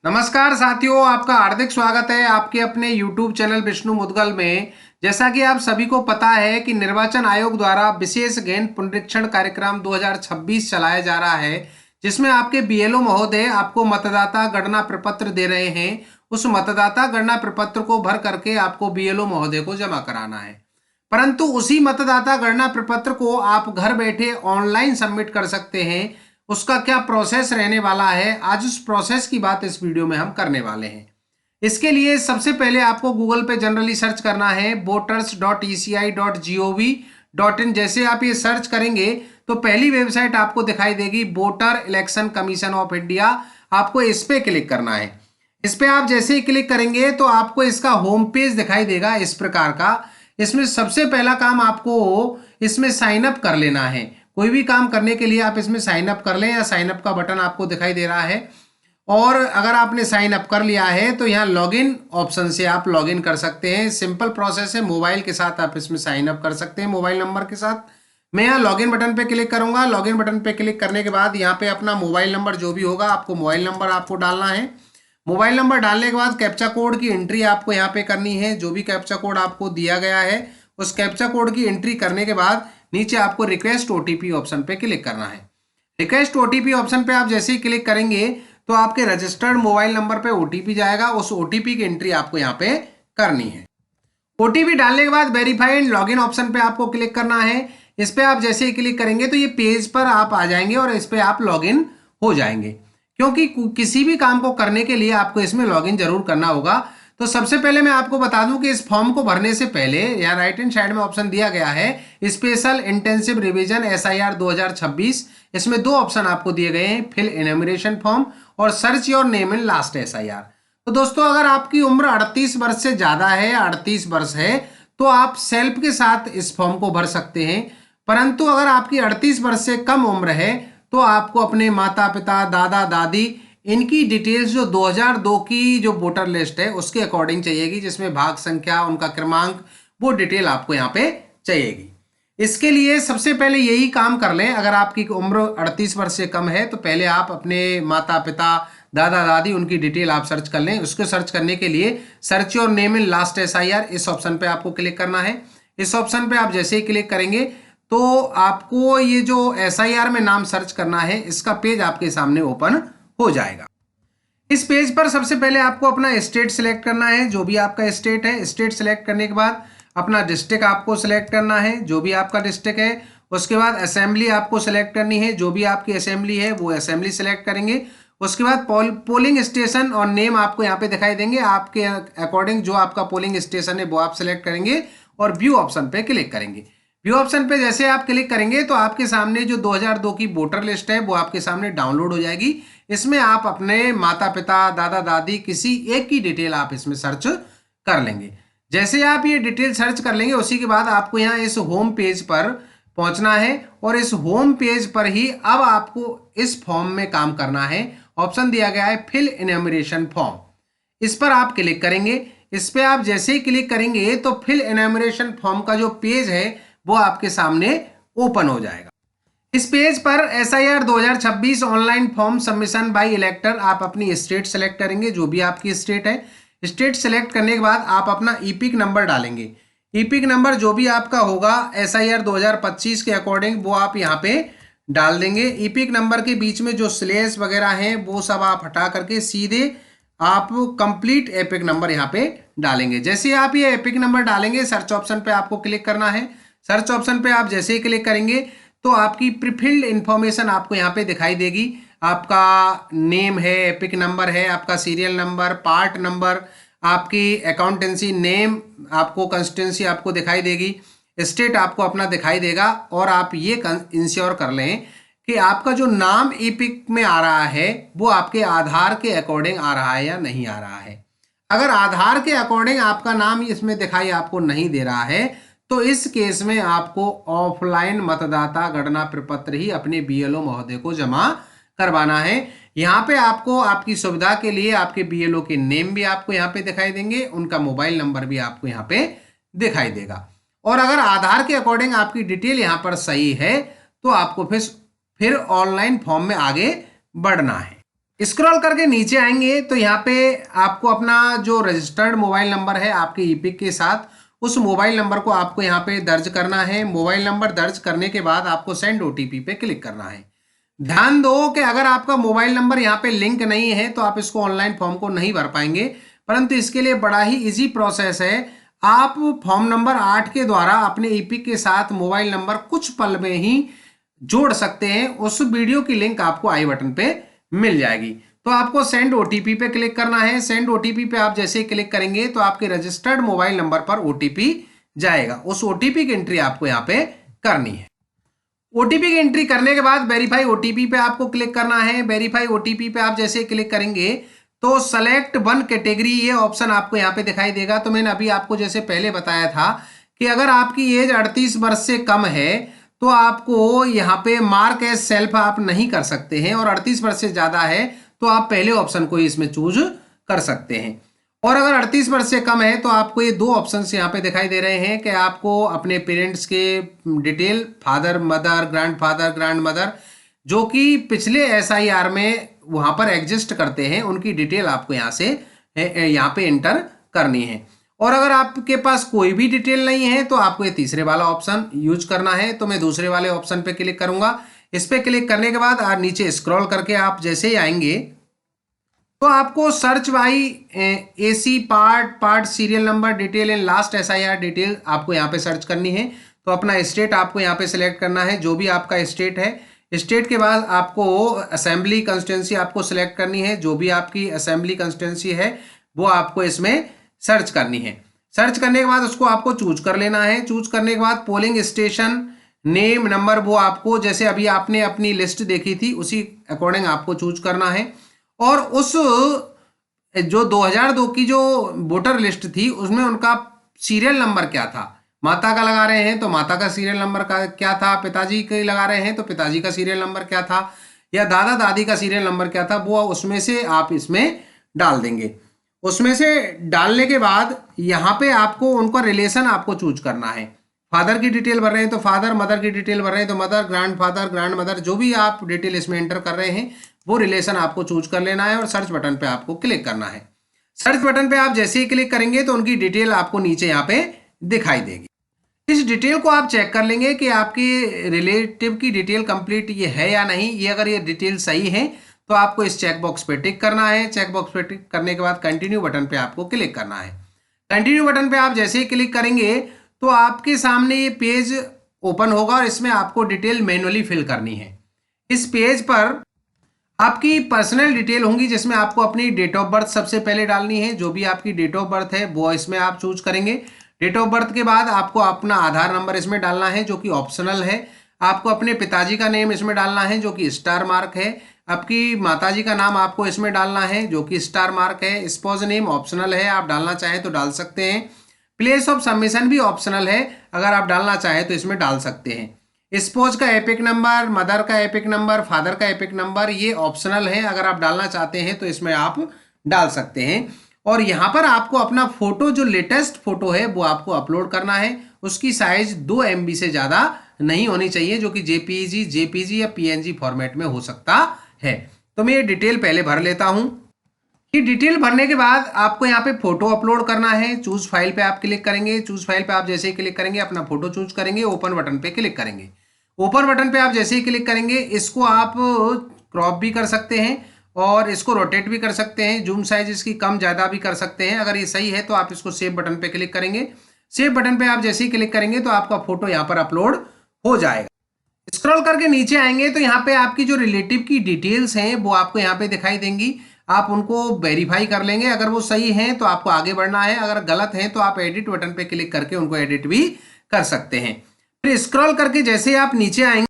नमस्कार साथियों, आपका हार्दिक स्वागत है आपके अपने YouTube चैनल विष्णु मुद्गल में। जैसा कि आप सभी को पता है कि निर्वाचन आयोग द्वारा विशेष गहन पुनरीक्षण कार्यक्रम 2026 चलाया जा रहा है, जिसमें आपके बीएलओ महोदय आपको मतदाता गणना प्रपत्र दे रहे हैं। उस मतदाता गणना प्रपत्र को भर करके आपको बीएलओ महोदय को जमा कराना है। परंतु उसी मतदाता गणना प्रपत्र को आप घर बैठे ऑनलाइन सबमिट कर सकते हैं। उसका क्या प्रोसेस रहने वाला है, आज उस प्रोसेस की बात इस वीडियो में हम करने वाले हैं। इसके लिए सबसे पहले आपको गूगल पे जनरली सर्च करना है voters.eci.gov.in। जैसे आप ये सर्च करेंगे तो पहली वेबसाइट आपको दिखाई देगी voter election commission of India. आपको इस पे क्लिक करना है। इस पे आप जैसे ही क्लिक करेंगे तो आपको इसका होम पेज दिखाई देगा इस प्रकार का। इसमें सबसे पहला काम आपको इसमें साइन अप कर लेना है। कोई भी काम करने के लिए आप इसमें साइन अप कर लें, या साइन अप का बटन आपको दिखाई दे रहा है। और अगर आपने साइन अप कर लिया है तो यहाँ लॉगिन ऑप्शन से आप लॉगिन कर सकते हैं। सिंपल प्रोसेस है, मोबाइल के साथ आप इसमें साइन अप कर सकते हैं, मोबाइल नंबर के साथ। मैं यहाँ लॉगिन बटन पे क्लिक करूंगा। लॉगिन बटन पे क्लिक करने के बाद यहाँ पे अपना मोबाइल नंबर जो भी होगा, आपको मोबाइल नंबर आपको डालना है। मोबाइल नंबर डालने के बाद कैप्चा कोड की एंट्री आपको यहाँ पे करनी है। जो भी कैप्चा कोड आपको दिया गया है उस कैप्चा कोड की एंट्री करने के बाद नीचे आपको रिक्वेस्ट ओटीपी ऑप्शन पे क्लिक करना है। रिक्वेस्ट ओटीपी ऑप्शन पे आप जैसे ही क्लिक करेंगे तो आपके रजिस्टर्ड मोबाइल नंबर पे ओटीपी जाएगा। उस ओटीपी की एंट्री आपको यहाँ पे करनी है। ओटीपी डालने के बाद वेरीफाई एंड लॉगिन ऑप्शन पे आपको क्लिक करना है। इस पे आप जैसे ही क्लिक करेंगे तो ये पेज पर आप आ जाएंगे और इस पे आप लॉगिन हो जाएंगे, क्योंकि किसी भी काम को करने के लिए आपको इसमें लॉगिन जरूर करना होगा। तो सबसे पहले मैं आपको बता दूं कि इस फॉर्म को भरने से पहले यहाँ राइट हैंड साइड में ऑप्शन दिया गया है स्पेशल इंटेंसिव रिवीजन एसआईआर 2026। इसमें दो ऑप्शन आपको दिए गए हैं, फिल एनुमरेशन फॉर्म और search your name in last SIR. तो दोस्तों, अगर आपकी उम्र 38 वर्ष से ज्यादा है या 38 वर्ष है तो आप सेल्फ के साथ इस फॉर्म को भर सकते हैं। परंतु अगर आपकी 38 वर्ष से कम उम्र है तो आपको अपने माता पिता, दादा दादी, इनकी डिटेल्स जो 2002 की जो वोटर लिस्ट है उसके अकॉर्डिंग चाहिएगी, जिसमें भाग संख्या, उनका क्रमांक, वो डिटेल आपको यहाँ पे चाहिएगी। इसके लिए सबसे पहले यही काम कर लें। अगर आपकी उम्र 38 वर्ष से कम है तो पहले आप अपने माता पिता, दादा दादी, उनकी डिटेल आप सर्च कर लें। उसको सर्च करने के लिए search your name in last SIR इस ऑप्शन पे आपको क्लिक करना है। इस ऑप्शन पे आप जैसे ही क्लिक करेंगे तो आपको ये जो एसआईआर में नाम सर्च करना है इसका पेज आपके सामने ओपन हो जाएगा। इस पेज पर सबसे पहले आपको अपना स्टेट सिलेक्ट करना है, जो भी आपका स्टेट है। स्टेट सिलेक्ट करने के बाद अपना डिस्ट्रिक्ट आपको सिलेक्ट करना है, जो भी आपका डिस्ट्रिक्ट है। उसके बाद असेंबली आपको सिलेक्ट करनी है, जो भी आपकी असेंबली है वो असेंबली सिलेक्ट करेंगे। उसके बाद पोलिंग स्टेशन और नेम आपको यहाँ पे दिखाई देंगे। आपके अकॉर्डिंग जो आपका पोलिंग स्टेशन है वो आप सिलेक्ट करेंगे और व्यू ऑप्शन पे क्लिक करेंगे। व्यू ऑप्शन पे जैसे आप क्लिक करेंगे तो आपके सामने जो 2002 की वोटर लिस्ट है वो आपके सामने डाउनलोड हो जाएगी। इसमें आप अपने माता पिता, दादा दादी, किसी एक की डिटेल आप इसमें सर्च कर लेंगे। जैसे आप ये डिटेल सर्च कर लेंगे उसी के बाद आपको यहाँ इस होम पेज पर पहुंचना है और इस होम पेज पर ही अब आपको इस फॉर्म में काम करना है। ऑप्शन दिया गया है फिल एनुमरेशन फॉर्म, इस पर आप क्लिक करेंगे। इस पर आप जैसे ही क्लिक करेंगे तो फिल एनुमरेशन फॉर्म का जो पेज है वो आपके सामने ओपन हो जाएगा। इस पेज पर SIR 2026 online form submission by elector आप अपनी स्टेट सेलेक्ट करेंगे, जो भी आपकी स्टेट है। स्टेट सेलेक्ट करने के बाद आप अपना ईपिक नंबर डालेंगे। ईपिक नंबर जो भी आपका होगा एसआईआर 2025 के अकॉर्डिंग वो आप यहाँ पे डाल देंगे। ईपिक नंबर के बीच में जो स्लेश वगैरह हैं वो सब आप हटा करके सीधे आप कंप्लीट एपिक नंबर यहाँ पे डालेंगे। जैसे आप ये एपिक नंबर डालेंगे सर्च ऑप्शन पे आपको क्लिक करना है। सर्च ऑप्शन पे आप जैसे ही क्लिक करेंगे तो आपकी प्रीफिल्ड इंफॉर्मेशन आपको यहाँ पे दिखाई देगी। आपका नेम है, एपिक नंबर है, आपका सीरियल नंबर, पार्ट नंबर, आपकी अकाउंटेंसी नेम, आपको कंस्टिट्यूंसी आपको दिखाई देगी, स्टेट आपको अपना दिखाई देगा। और आप ये इंश्योर कर लें कि आपका जो नाम ईपिक में आ रहा है वो आपके आधार के अकॉर्डिंग आ रहा है या नहीं आ रहा है। अगर आधार के अकॉर्डिंग आपका नाम इसमें दिखाई आपको नहीं दे रहा है तो इस केस में आपको ऑफलाइन मतदाता गणना प्रपत्र ही अपने बीएलओ महोदय को जमा करवाना है। यहाँ पे आपको आपकी सुविधा के लिए आपके बीएलओ के नेम भी आपको यहाँ पे दिखाई देंगे, उनका मोबाइल नंबर भी आपको यहाँ पे दिखाई देगा। और अगर आधार के अकॉर्डिंग आपकी डिटेल यहाँ पर सही है तो आपको फिर ऑनलाइन फॉर्म में आगे बढ़ना है। स्क्रॉल करके नीचे आएंगे तो यहाँ पे आपको अपना जो रजिस्टर्ड मोबाइल नंबर है आपके ईपिक के साथ, उस मोबाइल नंबर को आपको यहाँ पे दर्ज करना है। मोबाइल नंबर दर्ज करने के बाद आपको सेंड ओटीपी पे क्लिक करना है। ध्यान दो कि अगर आपका मोबाइल नंबर यहाँ पे लिंक नहीं है तो आप इसको ऑनलाइन फॉर्म को नहीं भर पाएंगे, परंतु इसके लिए बड़ा ही इजी प्रोसेस है। आप फॉर्म नंबर 8 के द्वारा अपने ईपिक के साथ मोबाइल नंबर कुछ पल में ही जोड़ सकते हैं। उस वीडियो की लिंक आपको आई बटन पे मिल जाएगी। तो आपको सेंड ओटीपी पे क्लिक करना है। सेंड ओटीपी पे आप जैसे क्लिक करेंगे तो आपके रजिस्टर्ड मोबाइल नंबर पर ओटीपी जाएगा। उस ओटीपी की एंट्री आपको यहाँ पे करनी है। ओटीपी की एंट्री करने के बाद वेरीफाई ओटीपी पे आपको क्लिक करना है। वेरीफाई ओटीपी पे आप जैसे क्लिक करेंगे तो सेलेक्ट वन कैटेगरी ये ऑप्शन आपको यहाँ पे दिखाई देगा। तो मैंने अभी आपको जैसे पहले बताया था कि अगर आपकी एज 38 वर्ष से कम है तो आपको यहाँ पे मार्क एज सेल्फ आप नहीं कर सकते हैं, और 38 वर्ष से ज्यादा है तो आप पहले ऑप्शन को इसमें चूज कर सकते हैं। और अगर 38 वर्ष से कम है तो आपको ये दो ऑप्शन यहाँ पे दिखाई दे रहे हैं कि आपको अपने पेरेंट्स के detail, father mother, grandfather, grand mother, जो कि पिछले SIR में वहां पर एग्जिस्ट करते हैं, उनकी डिटेल आपको यहाँ से यहाँ पे एंटर करनी है। और अगर आपके पास कोई भी डिटेल नहीं है तो आपको ये तीसरे वाला ऑप्शन यूज करना है। तो मैं दूसरे वाले ऑप्शन पे क्लिक करूंगा। इस पे क्लिक करने के बाद नीचे स्क्रॉल करके आप जैसे ही आएंगे तो आपको search by AC part serial number detail and last SIR detail आपको यहाँ पे सर्च करनी है। तो अपना स्टेट आपको यहाँ पे सिलेक्ट करना है, जो भी आपका स्टेट है। स्टेट के बाद आपको असेंबली कंस्टिट्यूंसी आपको सिलेक्ट करनी है, जो भी आपकी असेंबली कंस्टिट्यूंसी है वो आपको इसमें सर्च करनी है। सर्च करने के बाद उसको आपको चूज कर लेना है। चूज करने के बाद पोलिंग स्टेशन नेम नंबर वो आपको जैसे अभी आपने अपनी लिस्ट देखी थी उसी अकॉर्डिंग आपको चूज करना है। और उस जो 2002 की जो वोटर लिस्ट थी उसमें उनका सीरियल नंबर क्या था, माता का लगा रहे हैं तो माता का सीरियल नंबर का क्या था, पिताजी के लगा रहे हैं तो पिताजी का सीरियल नंबर क्या था, या दादा दादी का सीरियल नंबर क्या था, वो उसमें से आप इसमें डाल देंगे। उसमें से डालने के बाद यहाँ पे आपको उनका रिलेशन आपको चूज करना है। फादर की डिटेल भर रहे हैं तो फादर, मदर की डिटेल भर रहे हैं तो मदर, ग्रैंडफादर, ग्रैंड मदर, जो भी आप डिटेल इसमें एंटर कर रहे हैं वो रिलेशन आपको चूज कर लेना है और सर्च बटन पे आपको क्लिक करना है। सर्च बटन पे आप जैसे ही क्लिक करेंगे तो उनकी डिटेल आपको नीचे यहाँ पे दिखाई देगी। इस डिटेल को आप चेक कर लेंगे कि आपके रिलेटिव की डिटेल कंप्लीट ये है या नहीं। ये अगर ये डिटेल सही है तो आपको इस चेक बॉक्स पे टिक करना है। चेक बॉक्स पे टिक करने के बाद कंटिन्यू बटन पे आपको क्लिक करना है। कंटिन्यू बटन पे आप जैसे ही क्लिक करेंगे तो आपके सामने ये पेज ओपन होगा और इसमें आपको डिटेल मैनुअली फिल करनी है। इस पेज पर आपकी पर्सनल डिटेल होंगी जिसमें आपको अपनी डेट ऑफ बर्थ सबसे पहले डालनी है। जो भी आपकी डेट ऑफ बर्थ है वो इसमें आप चूज करेंगे। डेट ऑफ बर्थ के बाद आपको अपना आधार नंबर इसमें डालना है जो कि ऑप्शनल है। आपको अपने पिताजी का नेम इसमें डालना है जो कि स्टार मार्क है। आपकी माताजी का नाम आपको इसमें डालना है जो कि स्टार मार्क है। स्पोज नेम ऑप्शनल है, आप डालना चाहें तो डाल सकते हैं। प्लेस ऑफ सबमिशन भी ऑप्शनल है, अगर आप डालना चाहें तो इसमें डाल सकते हैं। स्पोज का एपिक नंबर, मदर का एपिक नंबर, फादर का एपिक नंबर ये ऑप्शनल है, अगर आप डालना चाहते हैं तो इसमें आप डाल सकते हैं। और यहाँ पर आपको अपना फोटो जो लेटेस्ट फोटो है वो आपको अपलोड करना है। उसकी साइज 2 MB से ज़्यादा नहीं होनी चाहिए, जो कि JPG या PNG फॉर्मेट में हो सकता है। तो मैं ये डिटेल पहले भर लेता हूँ। ये डिटेल भरने के बाद आपको यहाँ पे फोटो अपलोड करना है। चूज फाइल पे आप क्लिक करेंगे। चूज फाइल पे आप जैसे ही क्लिक करेंगे अपना फोटो चूज करेंगे। ओपन बटन पे क्लिक करेंगे। ओपन बटन पे आप जैसे ही क्लिक करेंगे इसको आप क्रॉप भी कर सकते हैं और इसको रोटेट भी कर सकते हैं। जूम साइज इसकी कम ज़्यादा भी कर सकते हैं। अगर ये सही है तो आप इसको सेव बटन पे क्लिक करेंगे। सेव बटन पे आप जैसे ही क्लिक करेंगे तो आपका फोटो यहाँ पर अपलोड हो जाएगा। स्क्रॉल करके नीचे आएंगे तो यहाँ पे आपकी जो रिलेटिव की डिटेल्स हैं वो आपको यहाँ पे दिखाई देंगी। आप उनको वेरीफाई कर लेंगे। अगर वो सही हैं तो आपको आगे बढ़ना है, अगर गलत हैं तो आप एडिट बटन पे क्लिक करके उनको एडिट भी कर सकते हैं। फिर स्क्रॉल करके जैसे आप नीचे आएंगे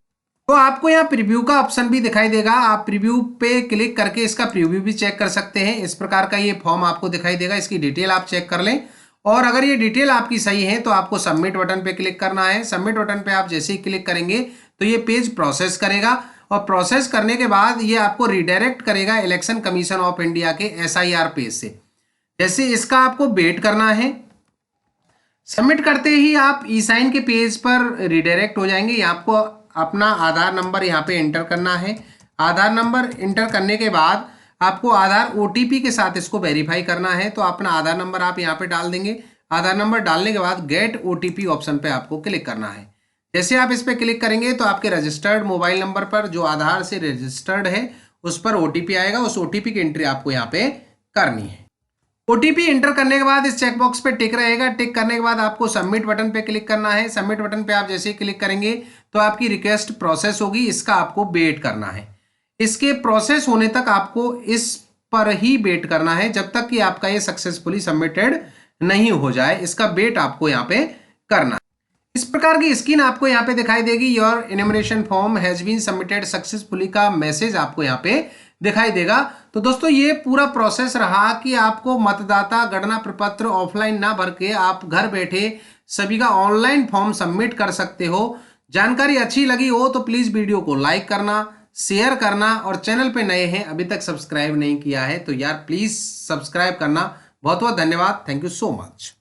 तो आपको यहाँ प्रीव्यू का ऑप्शन भी दिखाई देगा। आप प्रीव्यू पे क्लिक करके इसका प्रीव्यू भी चेक कर सकते हैं। इस प्रकार का ये फॉर्म आपको दिखाई देगा, इसकी डिटेल आप चेक कर लें। और अगर ये डिटेल आपकी सही है तो आपको सबमिट बटन पे क्लिक करना है। सबमिट बटन पे आप जैसे ही क्लिक करेंगे तो ये पेज प्रोसेस करेगा और प्रोसेस करने के बाद ये आपको रिडायरेक्ट करेगा इलेक्शन कमीशन ऑफ इंडिया के SIR पेज से। जैसे इसका आपको वेट करना है। सबमिट करते ही आप ई साइन के पेज पर रिडायरेक्ट हो जाएंगे। आपको अपना आधार नंबर यहाँ पे एंटर करना है। आधार नंबर एंटर करने के बाद आपको आधार ओटीपी के साथ इसको वेरीफाई करना है। तो अपना आधार नंबर आप यहाँ पे डाल देंगे। आधार नंबर डालने के बाद गेट ओटीपी ऑप्शन पे आपको क्लिक करना है। जैसे आप इस पर क्लिक करेंगे तो आपके रजिस्टर्ड मोबाइल नंबर पर जो आधार से रजिस्टर्ड है उस पर ओटीपी आएगा। उस ओटीपी की एंट्री आपको यहाँ पे करनी है। ओटीपी एंटर करने के बाद इस चेकबॉक्स पे टिक रहेगा। टिक करने के बाद आपको सबमिट बटन पे क्लिक करना है। सबमिट बटन पे आप जैसे ही क्लिक करेंगे तो आपकी रिक्वेस्ट प्रोसेस होगी। इसका आपको वेट करना है। इसके प्रोसेस होने तक आपको इस पर ही वेट करना है जब तक कि आपका ये सक्सेसफुली सबमिटेड नहीं हो जाए। इसका वेट आपको यहाँ पे करना है। इस प्रकार की स्क्रीन आपको यहाँ पे दिखाई देगी। Your enumeration form has been submitted successfully का मैसेज आपको यहाँ पे दिखाई देगा। तो दोस्तों ये पूरा प्रोसेस रहा कि आपको मतदाता गणना प्रपत्र ऑफलाइन ना भर के आप घर बैठे सभी का ऑनलाइन फॉर्म सबमिट कर सकते हो। जानकारी अच्छी लगी हो तो प्लीज वीडियो को लाइक करना, शेयर करना और चैनल पे नए हैं अभी तक सब्सक्राइब नहीं किया है तो यार प्लीज सब्सक्राइब करना। बहुत बहुत धन्यवाद। Thank you so much.